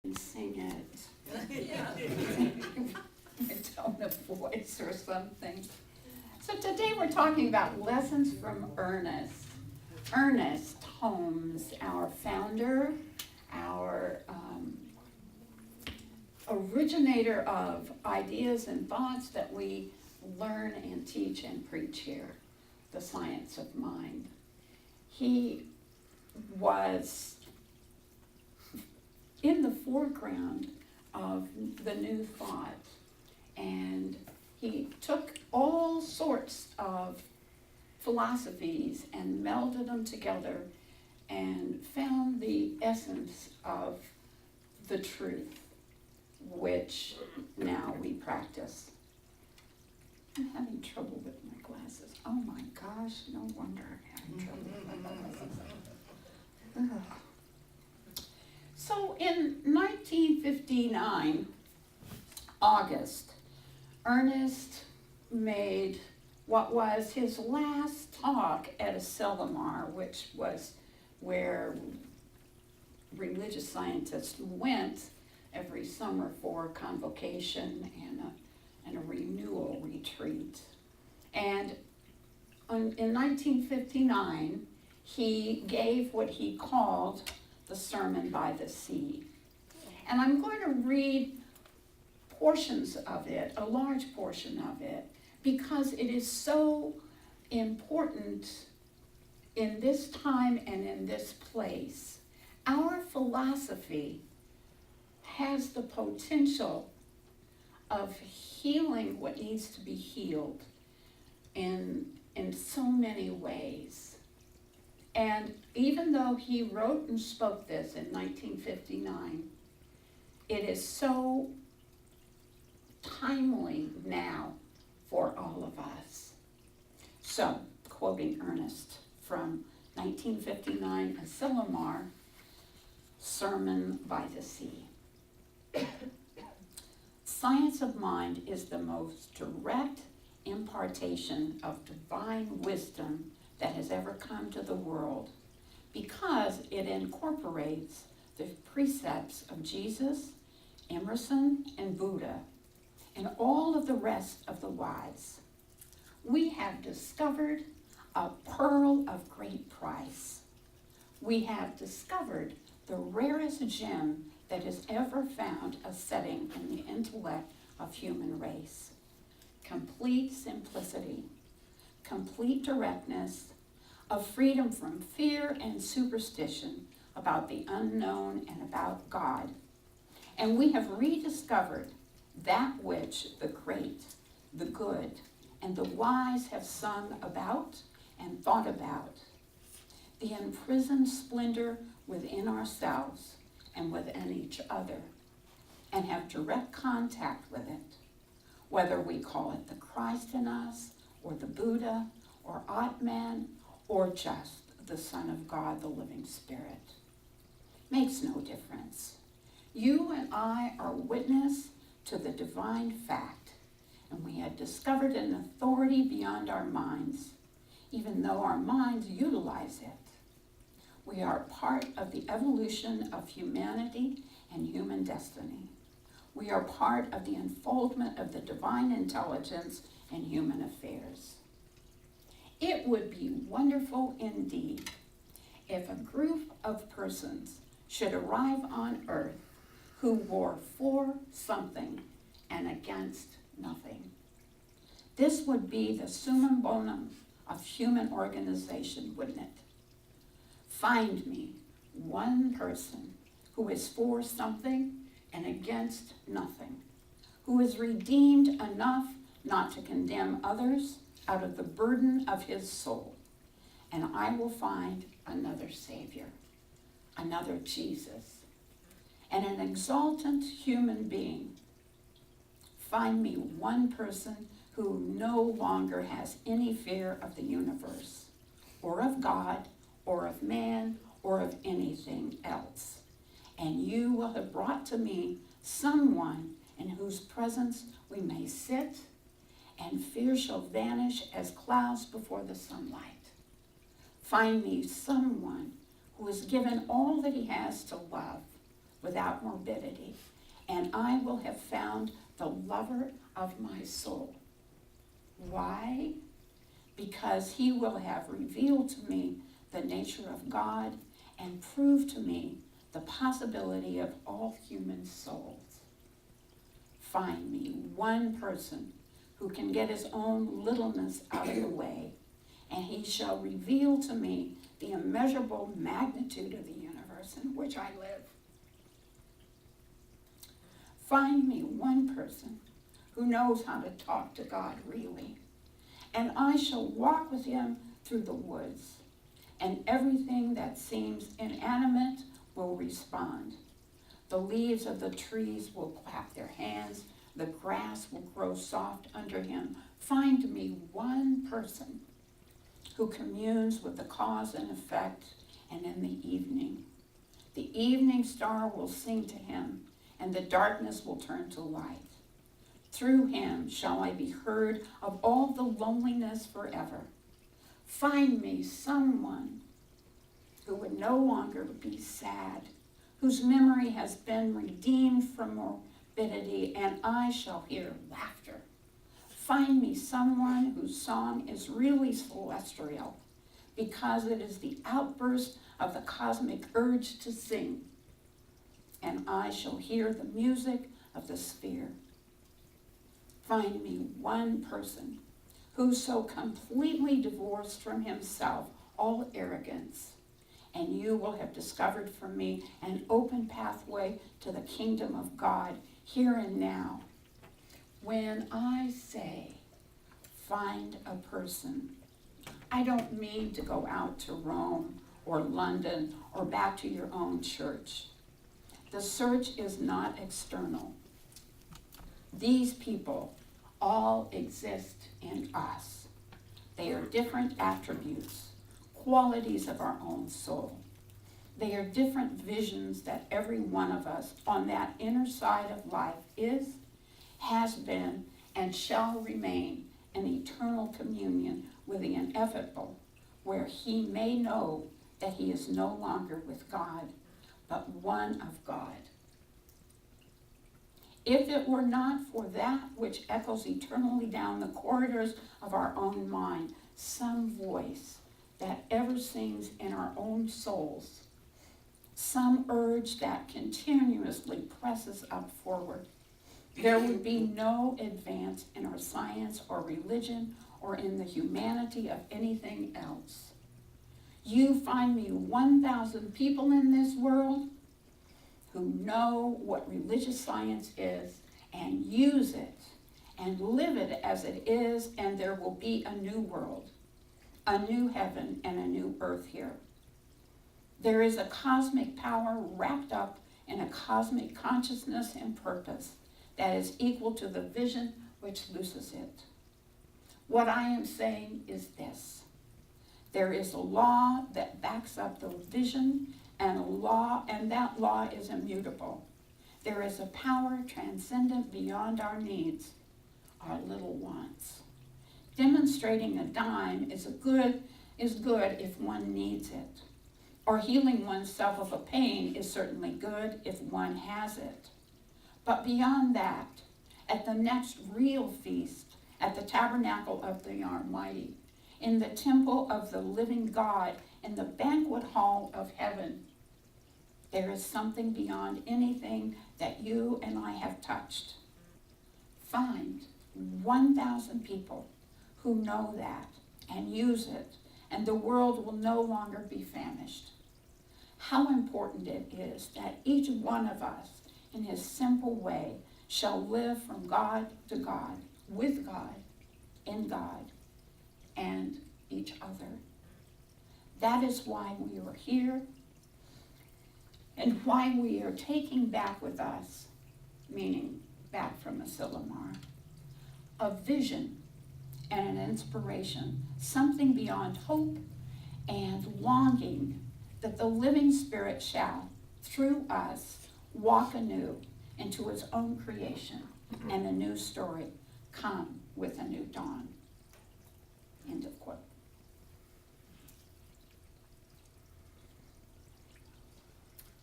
and sing it. A tone of voice or something. So today we're talking about lessons from Ernest. Ernest Holmes, our founder, our originator of ideas and thoughts that we learn and teach and preach here, the science of mind. He was in the foreground of the new thought, and he took all sorts of philosophies and melded them together and found the essence of the truth, which now we practice. I'm having trouble with my glasses. Oh my gosh, no wonder I'm having trouble with my glasses. So in 1959, August, Ernest made what was his last talk at a Selimar, which was where religious scientists went every summer for convocation and a renewal retreat. And in 1959, he gave what he called the Sermon by the Sea. And I'm going to read portions of it, a large portion of it, because it is so important in this time and in this place. Our philosophy has the potential of healing what needs to be healed in so many ways. And even though he wrote and spoke this in 1959, it is so timely now for all of us. So, quoting Ernest from 1959, a Selimar, Sermon by the Sea. Science of mind is the most direct impartation of divine wisdom that has ever come to the world, because it incorporates the precepts of Jesus, Emerson, and Buddha, and all of the rest of the wise. We have discovered a pearl of great price. We have discovered the rarest gem that has ever found a setting in the intellect of human race. Complete simplicity, complete directness, of freedom from fear and superstition about the unknown and about God. And we have rediscovered that which the great, the good, and the wise have sung about and thought about. The imprisoned splendor within ourselves and within each other, and have direct contact with it, whether we call it the Christ in us, or the Buddha, or Atman, or just the Son of God, the living Spirit. Makes no difference. You and I are witness to the divine fact, and we have discovered an authority beyond our minds, even though our minds utilize it. We are part of the evolution of humanity and human destiny. We are part of the unfoldment of the divine intelligence in human affairs. It would be wonderful indeed if a group of persons should arrive on earth who were for something and against nothing. This would be the summum bonum of human organization, wouldn't it? Find me one person who is for something and against nothing, who is redeemed enough not to condemn others out of the burden of his soul, and I will find another Savior, another Jesus, and an exultant human being. Find me one person who no longer has any fear of the universe, or of God, or of man, or of anything else. And you will have brought to me someone in whose presence we may sit, and fear shall vanish as clouds before the sunlight. Find me someone who has given all that he has to love, without morbidity, and I will have found the lover of my soul. Why? Because he will have revealed to me the nature of God and proved to me the possibility of all human souls. Find me one person who can get his own littleness out of the way, and he shall reveal to me the immeasurable magnitude of the universe in which I live. Find me one person who knows how to talk to God really, and I shall walk with him through the woods, and everything that seems inanimate will respond. The leaves of the trees will clap their hands, the grass will grow soft under him. Find me one person who communes with the cause and effect, and in the evening star will sing to him, and the darkness will turn to light. Through him shall I be heard of all the loneliness forever. Find me someone who would no longer be sad, whose memory has been redeemed from morbidity, and I shall hear laughter. Find me someone whose song is really celestial, because it is the outburst of the cosmic urge to sing, and I shall hear the music of the sphere. Find me one person who's so completely divorced from himself all arrogance, and you will have discovered for me an open pathway to the kingdom of God here and now. When I say find a person, I don't mean to go out to Rome or London or back to your own church. The search is not external. These people all exist in us. They are different attributes, qualities of our own soul. They are different visions that every one of us on that inner side of life is, has been, and shall remain in eternal communion with the ineffable, where he may know that he is no longer with God, but one of God. If it were not for that which echoes eternally down the corridors of our own mind, some voice that ever sings in our own souls, some urge that continuously presses up forward, there would be no advance in our science or religion or in the humanity of anything else. You find me 1,000 people in this world who know what religious science is and use it and live it as it is, and there will be a new world, a new heaven and a new earth here. There is a cosmic power wrapped up in a cosmic consciousness and purpose that is equal to the vision which looses it. What I am saying is this: there is a law that backs up the vision, and that law is immutable. There is a power transcendent beyond our needs, our little wants. Demonstrating a dime is good if one needs it, or healing oneself of a pain is certainly good if one has it. But beyond that, at the next real feast, at the tabernacle of the Almighty, in the temple of the living God, in the banquet hall of heaven, there is something beyond anything that you and I have touched. Find 1,000 people who know that and use it, and the world will no longer be famished. How important it is that each one of us, in his simple way, shall live from God to God, with God, in God, and each other. That is why we are here, and why we are taking back with us, meaning back from Asilomar, a vision and an inspiration, something beyond hope and longing that the living Spirit shall, through us, walk anew into its own creation, and a new story come with a new dawn. End of quote.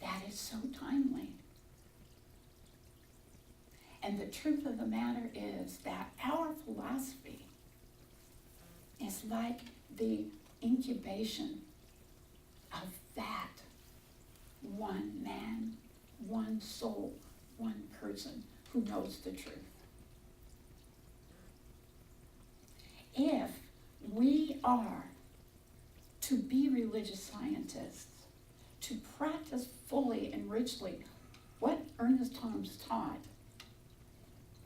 That is so timely. And the truth of the matter is that our philosophy is like the incubation of that one man, one soul, one person who knows the truth. If we are to be religious scientists, to practice fully and richly what Ernest Holmes taught,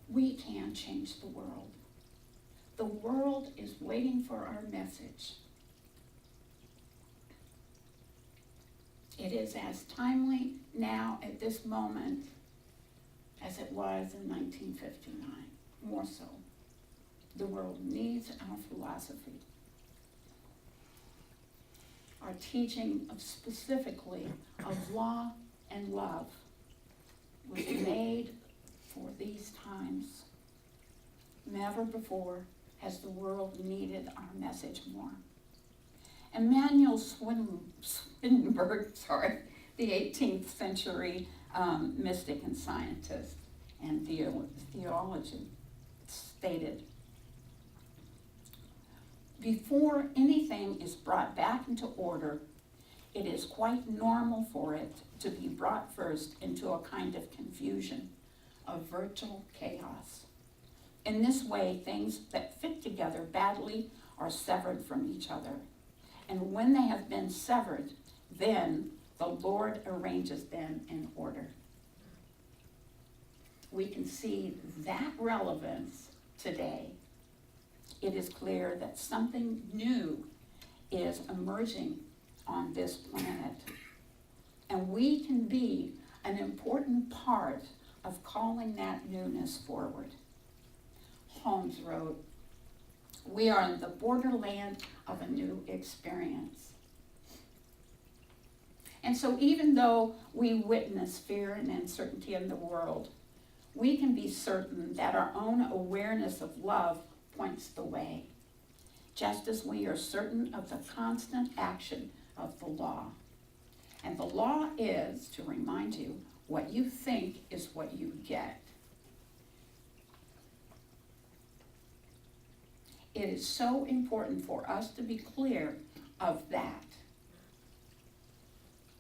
we can change the world. The world is waiting for our message. It is as timely now at this moment as it was in 1959, more so. The world needs our philosophy. Our teaching of specifically of law and love was made for these times. Never before has the world needed our message more. Emmanuel Swedenborg, the 18th century mystic and scientist and theologian, stated, before anything is brought back into order, it is quite normal for it to be brought first into a kind of confusion, of virtual chaos. In this way, things that fit together badly are severed from each other. And when they have been severed, then the Lord arranges them in order. We can see that relevance today. It is clear that something new is emerging on this planet. And we can be an important part of calling that newness forward. Holmes wrote, "We are in the borderland of a new experience." And so even though we witness fear and uncertainty in the world, we can be certain that our own awareness of love points the way, just as we are certain of the constant action of the law. And the law is, to remind you, what you think is what you get. It is so important for us to be clear of that.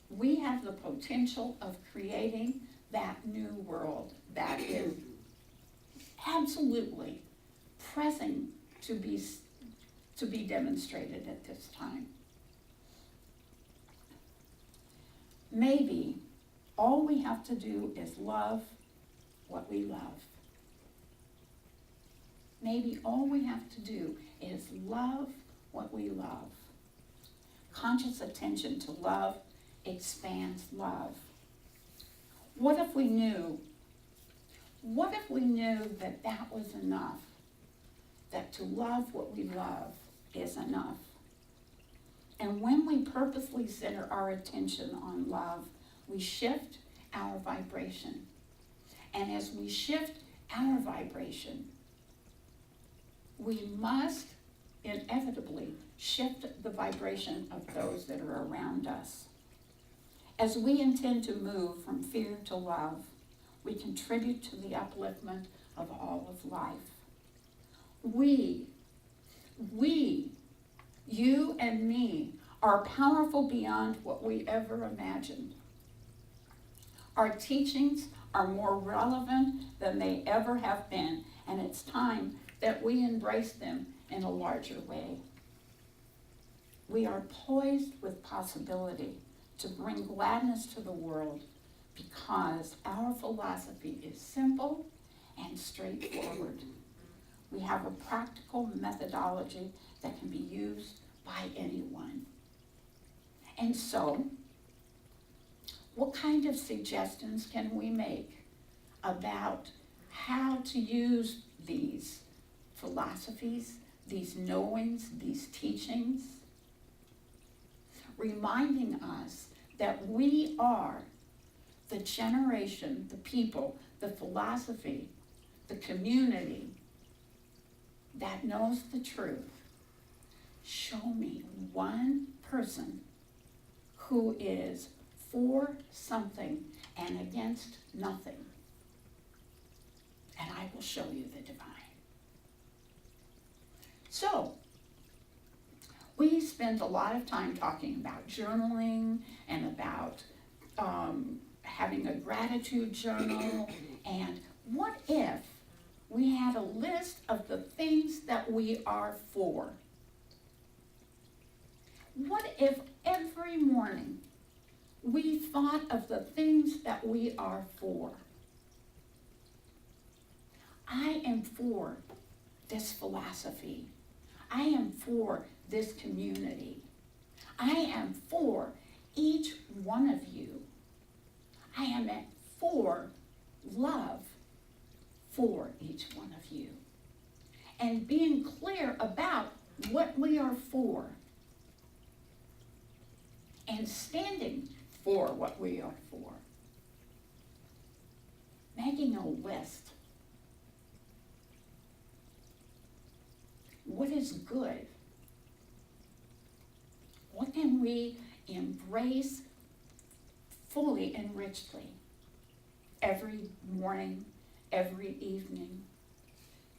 We have the potential of creating that new world that is absolutely pressing to be demonstrated at this time. Maybe all we have to do is love what we love. Maybe all we have to do is love what we love. Conscious attention to love expands love. What if we knew that that was enough? That to love what we love is enough. And when we purposely center our attention on love, we shift our vibration. And as we shift our vibration, we must inevitably shift the vibration of those that are around us. As we intend to move from fear to love, we contribute to the upliftment of all of life. We, you and me, are powerful beyond what we ever imagined. Our teachings are more relevant than they ever have been, and it's time that we embrace them in a larger way. We are poised with possibility to bring gladness to the world because our philosophy is simple and straightforward. We have a practical methodology that can be used by anyone. And so, what kind of suggestions can we make about how to use these philosophies, these knowings, these teachings? Reminding us that we are the generation, the people, the philosophy, the community that knows the truth. Show me one person who is for something and against nothing. show you the divine. So, we spent a lot of time talking about journaling and about having a gratitude journal. And what if we had a list of the things that we are for? What if every morning we thought of the things that we are for? I am for this philosophy. I am for this community. I am for each one of you. I am for love for each one of you. And being clear about what we are for and standing for what we are for. Making a list. What is good? What can we embrace fully and richly every morning, every evening?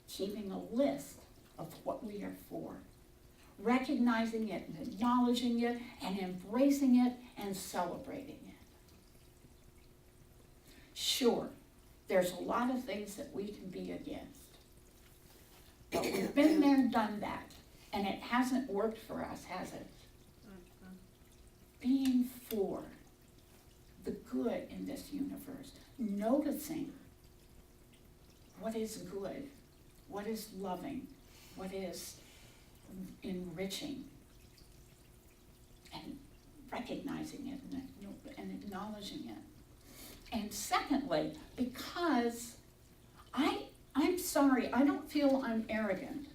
Keeping a list of what we are for. Recognizing it and acknowledging it and embracing it and celebrating it. Sure, there's a lot of things that we can be against. But we've been there, done that, and it hasn't worked for us, has it? Being for the good in this universe, noticing what is good, what is loving, what is enriching, and recognizing it and acknowledging it. And secondly, because I'm sorry, I don't feel I'm arrogant.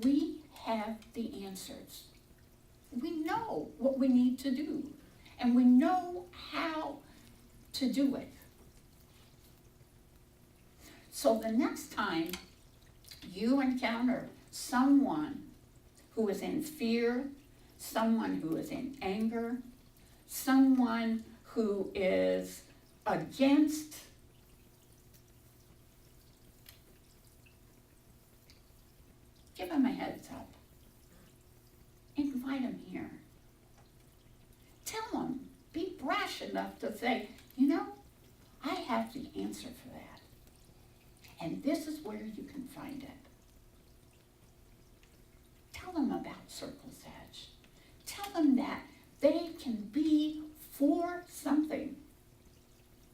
We have the answers. We know what we need to do, and we know how to do it. So the next time you encounter someone who is in fear, someone who is in anger, someone who is against, give them a heads up. Invite them here. Tell them, be brash enough to say, you know, I have the answer for that. And this is where you can find it. Tell them about Circle's Edge. Tell them that they can be for something,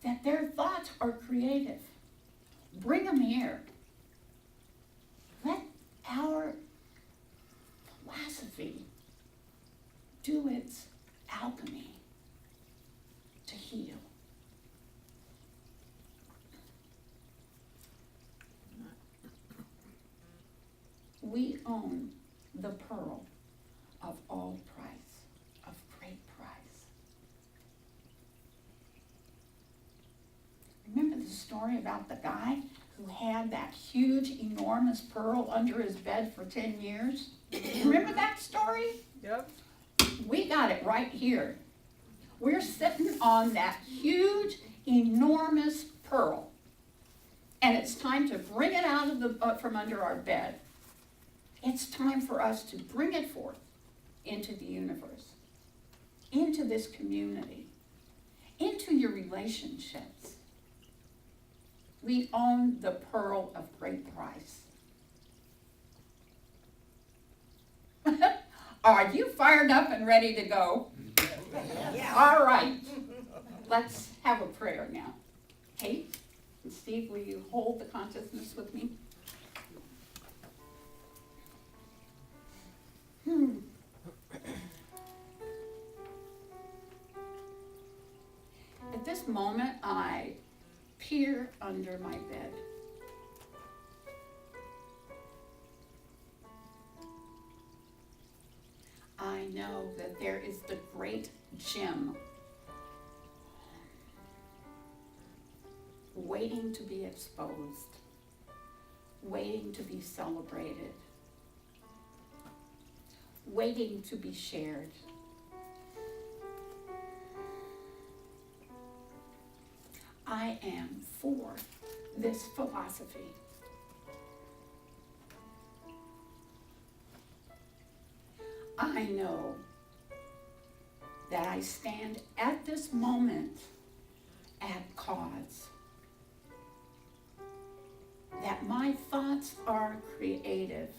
that their thoughts are creative. Bring them here. Let our philosophy do its alchemy to heal. We own the pearl of all price, of great price. Remember the story about the guy who had that huge, enormous pearl under his bed for 10 years? Remember that story? Yep. We got it right here. We're sitting on that huge, enormous pearl. And it's time to bring it out of from under our bed. It's time for us to bring it forth into the universe, into this community, into your relationships. We own the pearl of great price. Are you fired up and ready to go? Yeah. All right. Let's have a prayer now. Kate and Steve, will you hold the consciousness with me? At this moment, I peer under my bed. I know that there is the great gem waiting to be exposed, waiting to be celebrated, waiting to be shared. I I am for this philosophy. I know that I stand at this moment at cause, that my thoughts are creative,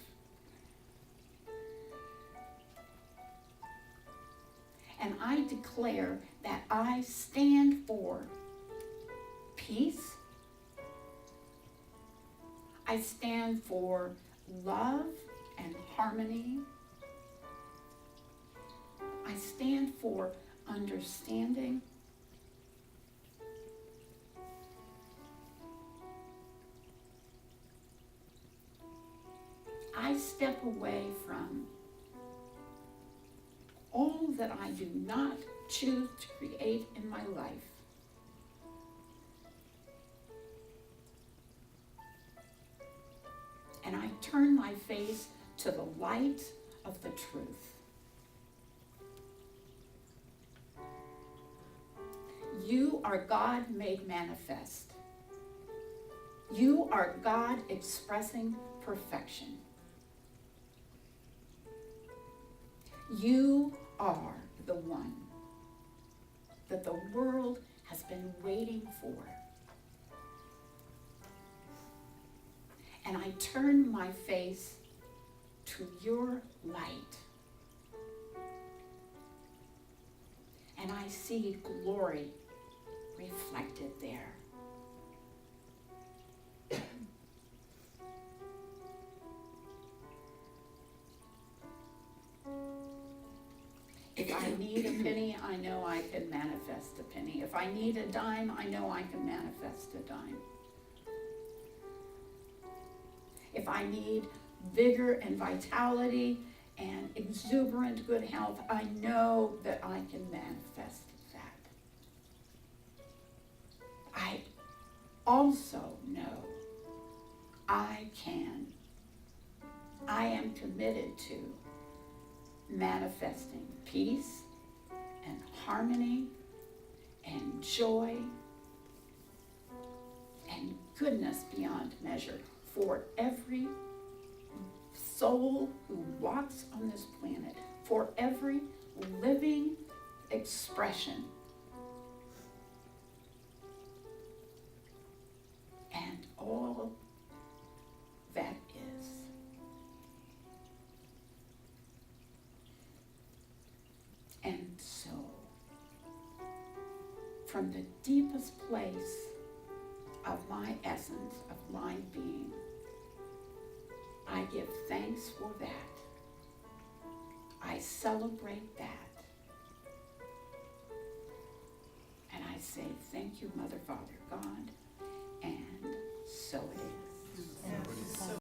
and I declare that I stand for peace. I stand for love and harmony. I stand for understanding. I step away from all that I do not choose to create in my life. And I turn my face to the light of the truth. You are God made manifest. You are God expressing perfection. You are the one that the world has been waiting for. And I turn my face to your light. And I see glory reflected there. If I need a penny, I know I can manifest a penny. If I need a dime, I know I can manifest a dime. If I need vigor and vitality and exuberant good health, I know that I can manifest that. I also know I am committed to manifesting peace and harmony and joy and goodness beyond measure for every soul who walks on this planet, for every living expression. And all that is. And so, from the deepest place of my essence, of my being, I give thanks for that. I celebrate that. And I say, thank you, Mother, Father, God,